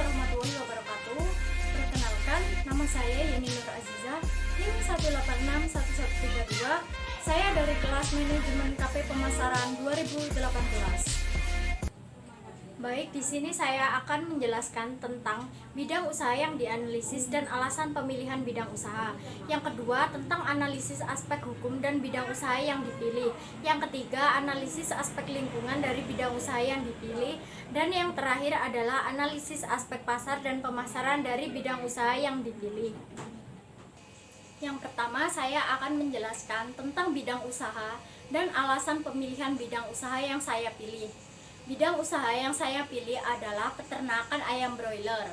warahmatullahi wabarakatuh. Perkenalkan, nama saya Yeni Nur Aziza, NIM 1861132. Saya dari kelas manajemen KP pemasaran 2018. Baik, di sini saya akan menjelaskan tentang bidang usaha yang dianalisis dan alasan pemilihan bidang usaha. Yang kedua, tentang analisis aspek hukum dan bidang usaha yang dipilih. Yang ketiga, analisis aspek lingkungan dari bidang usaha yang dipilih. Dan yang terakhir adalah analisis aspek pasar dan pemasaran dari bidang usaha yang dipilih. Yang pertama, saya akan menjelaskan tentang bidang usaha dan alasan pemilihan bidang usaha yang saya pilih. Bidang usaha yang saya pilih adalah peternakan ayam broiler.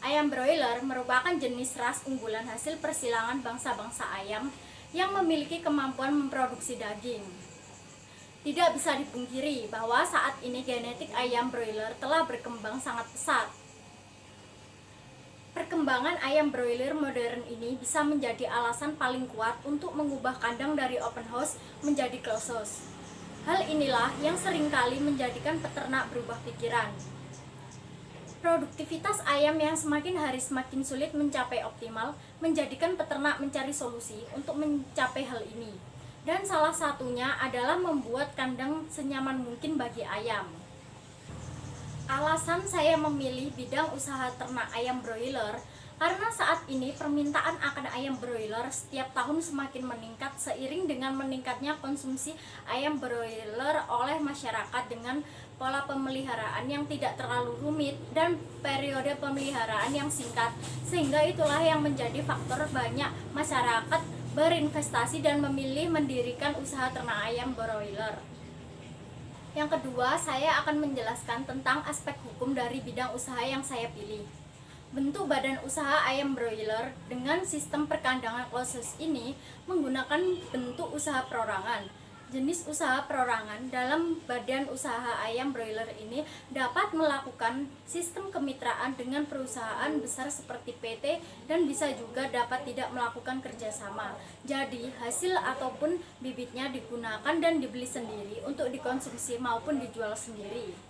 Ayam broiler merupakan jenis ras unggulan hasil persilangan bangsa-bangsa ayam yang memiliki kemampuan memproduksi daging. Tidak bisa dipungkiri bahwa saat ini genetik ayam broiler telah berkembang sangat pesat. Perkembangan ayam broiler modern ini bisa menjadi alasan paling kuat untuk mengubah kandang dari open house menjadi closed house. Hal inilah yang seringkali menjadikan peternak berubah pikiran. Produktivitas ayam yang semakin hari semakin sulit mencapai optimal menjadikan peternak mencari solusi untuk mencapai hal ini. Dan salah satunya adalah membuat kandang senyaman mungkin bagi ayam. Alasan saya memilih bidang usaha ternak ayam broiler karena saat ini permintaan akan ayam broiler setiap tahun semakin meningkat seiring dengan meningkatnya konsumsi ayam broiler oleh masyarakat dengan pola pemeliharaan yang tidak terlalu rumit dan periode pemeliharaan yang singkat, sehingga itulah yang menjadi faktor banyak masyarakat berinvestasi dan memilih mendirikan usaha ternak ayam broiler. Yang kedua, saya akan menjelaskan tentang aspek hukum dari bidang usaha yang saya pilih. Bentuk badan usaha ayam broiler dengan sistem perkandangan closed house ini menggunakan bentuk usaha perorangan. Jenis usaha perorangan dalam badan usaha ayam broiler ini dapat melakukan sistem kemitraan dengan perusahaan besar seperti PT dan bisa juga dapat tidak melakukan kerjasama. Jadi hasil ataupun bibitnya digunakan dan dibeli sendiri untuk dikonsumsi maupun dijual sendiri.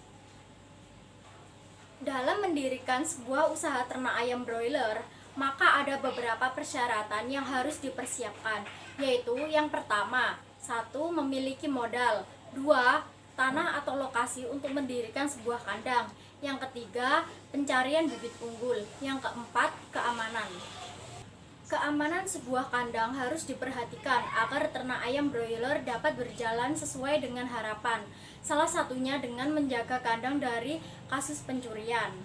Dalam mendirikan sebuah usaha ternak ayam broiler, maka ada beberapa persyaratan yang harus dipersiapkan, yaitu yang pertama, 1. Memiliki modal, 2. Tanah atau lokasi untuk mendirikan sebuah kandang, yang ketiga, pencarian bibit unggul, yang keempat, keamanan. Keamanan sebuah kandang harus diperhatikan agar ternak ayam broiler dapat berjalan sesuai dengan harapan. Salah satunya dengan menjaga kandang dari kasus pencurian.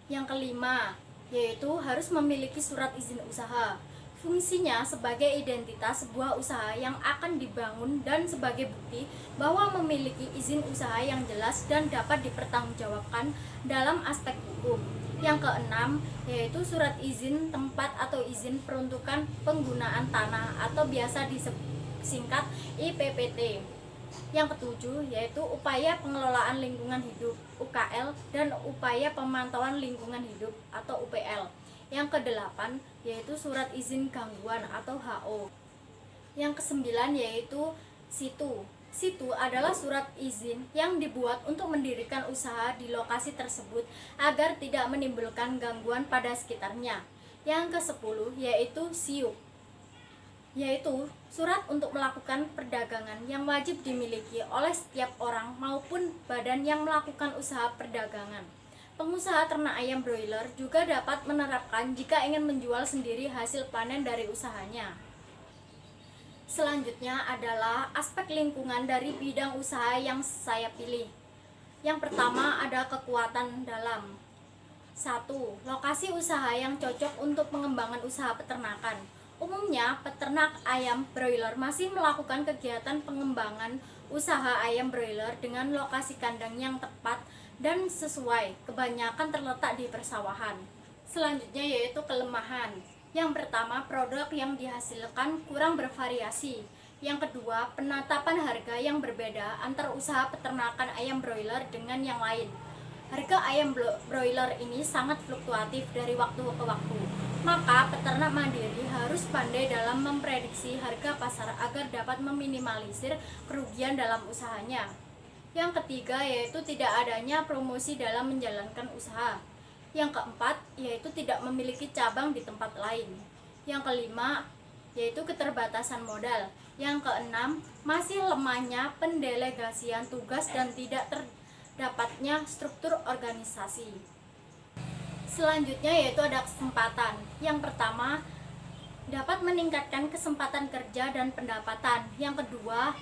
Yang kelima, yaitu harus memiliki surat izin usaha. Fungsinya sebagai identitas sebuah usaha yang akan dibangun dan sebagai bukti bahwa memiliki izin usaha yang jelas dan dapat dipertanggungjawabkan dalam aspek hukum. Yang keenam, yaitu surat izin tempat atau izin peruntukan penggunaan tanah atau biasa disingkat IPPT. Yang ketujuh, yaitu upaya pengelolaan lingkungan hidup UKL dan upaya pemantauan lingkungan hidup atau UPL. Yang kedelapan, yaitu surat izin gangguan atau HO. Yang kesembilan, yaitu situ. Situ adalah surat izin yang dibuat untuk mendirikan usaha di lokasi tersebut agar tidak menimbulkan gangguan pada sekitarnya. Yang ke-10 yaitu siup, yaitu surat untuk melakukan perdagangan yang wajib dimiliki oleh setiap orang maupun badan yang melakukan usaha perdagangan. Pengusaha ternak ayam broiler juga dapat menerapkan jika ingin menjual sendiri hasil panen dari usahanya. Selanjutnya adalah aspek lingkungan dari bidang usaha yang saya pilih. Yang pertama ada kekuatan dalam. 1. Lokasi usaha yang cocok untuk pengembangan usaha peternakan. Umumnya, peternak ayam broiler masih melakukan kegiatan pengembangan usaha ayam broiler dengan lokasi kandang yang tepat dan sesuai, kebanyakan terletak di persawahan. Selanjutnya yaitu kelemahan. Yang pertama, produk yang dihasilkan kurang bervariasi. Yang kedua, penetapan harga yang berbeda antar usaha peternakan ayam broiler dengan yang lain. Harga ayam broiler ini sangat fluktuatif dari waktu ke waktu. Maka peternak mandiri harus pandai dalam memprediksi harga pasar agar dapat meminimalisir kerugian dalam usahanya. Yang ketiga yaitu tidak adanya promosi dalam menjalankan usaha. Yang keempat yaitu tidak memiliki cabang di tempat lain. Yang kelima yaitu keterbatasan modal. Yang keenam, masih lemahnya pendelegasian tugas dan tidak terdapatnya struktur organisasi. Selanjutnya yaitu ada kesempatan. Yang pertama, dapat meningkatkan kesempatan kerja dan pendapatan. Yang kedua,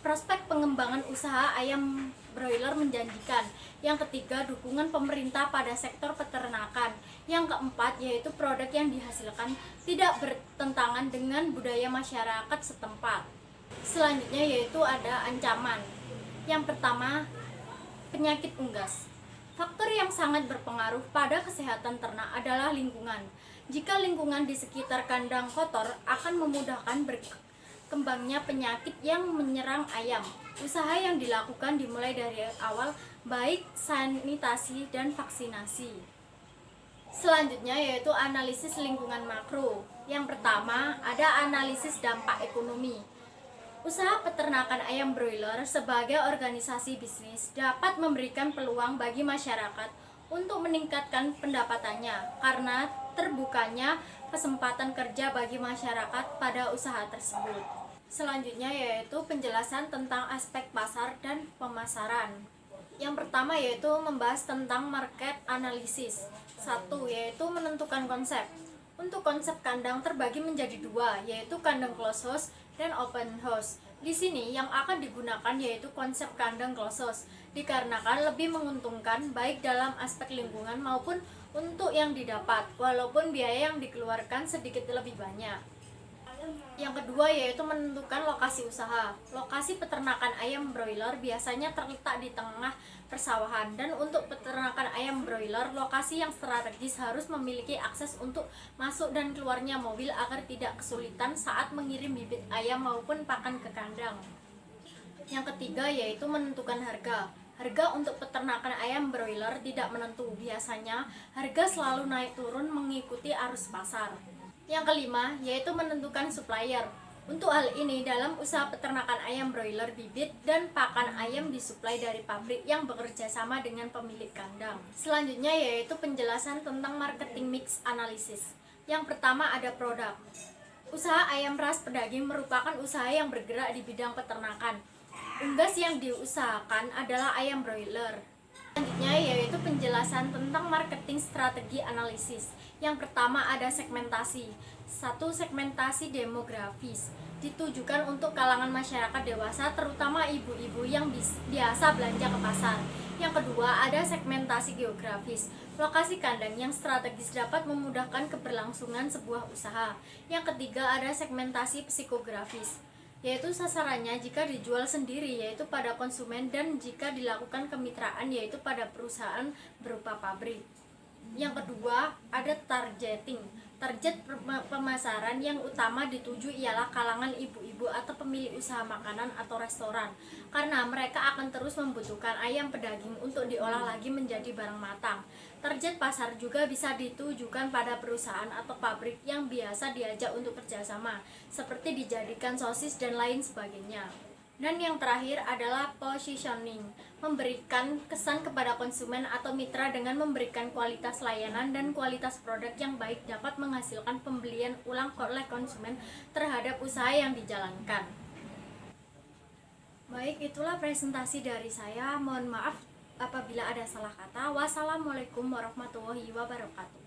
prospek pengembangan usaha ayam broiler menjanjikan. Yang ketiga, dukungan pemerintah pada sektor peternakan. Yang keempat, yaitu produk yang dihasilkan tidak bertentangan dengan budaya masyarakat setempat. Selanjutnya yaitu ada ancaman. Yang pertama, penyakit unggas. Faktor yang sangat berpengaruh pada kesehatan ternak adalah lingkungan. Jika lingkungan di sekitar kandang kotor, akan memudahkan berkembangnya penyakit yang menyerang ayam. Usaha yang dilakukan dimulai dari awal, baik sanitasi dan vaksinasi. Selanjutnya yaitu analisis lingkungan makro. Yang pertama, ada analisis dampak ekonomi. Usaha peternakan ayam broiler sebagai organisasi bisnis dapat memberikan peluang bagi masyarakat untuk meningkatkan pendapatannya karena terbukanya kesempatan kerja bagi masyarakat pada usaha tersebut. Selanjutnya yaitu penjelasan tentang aspek pasar dan pemasaran. Yang pertama yaitu membahas tentang market analysis. Satu, yaitu menentukan konsep. Untuk konsep kandang terbagi menjadi dua, yaitu kandang closed house dan open house. Di sini yang akan digunakan yaitu konsep kandang closed house, dikarenakan lebih menguntungkan baik dalam aspek lingkungan maupun untuk yang didapat, walaupun biaya yang dikeluarkan sedikit lebih banyak. Yang kedua yaitu menentukan lokasi usaha. Lokasi peternakan ayam broiler biasanya terletak di tengah persawahan, dan untuk peternakan ayam broiler, lokasi yang strategis harus memiliki akses untuk masuk dan keluarnya mobil agar tidak kesulitan saat mengirim bibit ayam maupun pakan ke kandang. Yang ketiga yaitu menentukan harga. Harga untuk peternakan ayam broiler tidak menentu. Biasanya harga selalu naik turun mengikuti arus pasar. Yang kelima yaitu menentukan supplier. Untuk hal ini, dalam usaha peternakan ayam broiler, bibit dan pakan ayam disuplai dari pabrik yang bekerja sama dengan pemilik kandang. Selanjutnya yaitu penjelasan tentang marketing mix analysis. Yang pertama ada produk. Usaha ayam ras pedaging merupakan usaha yang bergerak di bidang peternakan. Unggas yang diusahakan adalah ayam broiler. Selanjutnya yaitu penjelasan tentang marketing strategi analisis. Yang pertama ada segmentasi. Satu, segmentasi demografis. Ditujukan untuk kalangan masyarakat dewasa, terutama ibu-ibu yang biasa belanja ke pasar. Yang kedua ada segmentasi geografis. Lokasi kandang yang strategis dapat memudahkan keberlangsungan sebuah usaha. Yang ketiga ada segmentasi psikografis, yaitu sasarannya jika dijual sendiri yaitu pada konsumen, dan jika dilakukan kemitraan yaitu pada perusahaan berupa pabrik. Yang kedua ada targeting. Target pemasaran yang utama dituju ialah kalangan ibu-ibu atau pemilik usaha makanan atau restoran, karena mereka akan terus membutuhkan ayam pedaging untuk diolah lagi menjadi barang matang. Target pasar juga bisa ditujukan pada perusahaan atau pabrik yang biasa diajak untuk kerjasama, seperti dijadikan sosis dan lain sebagainya. Dan yang terakhir adalah positioning, memberikan kesan kepada konsumen atau mitra dengan memberikan kualitas layanan dan kualitas produk yang baik dapat menghasilkan pembelian ulang oleh konsumen terhadap usaha yang dijalankan. Baik, itulah presentasi dari saya. Mohon maaf apabila ada salah kata. Wassalamualaikum warahmatullahi wabarakatuh.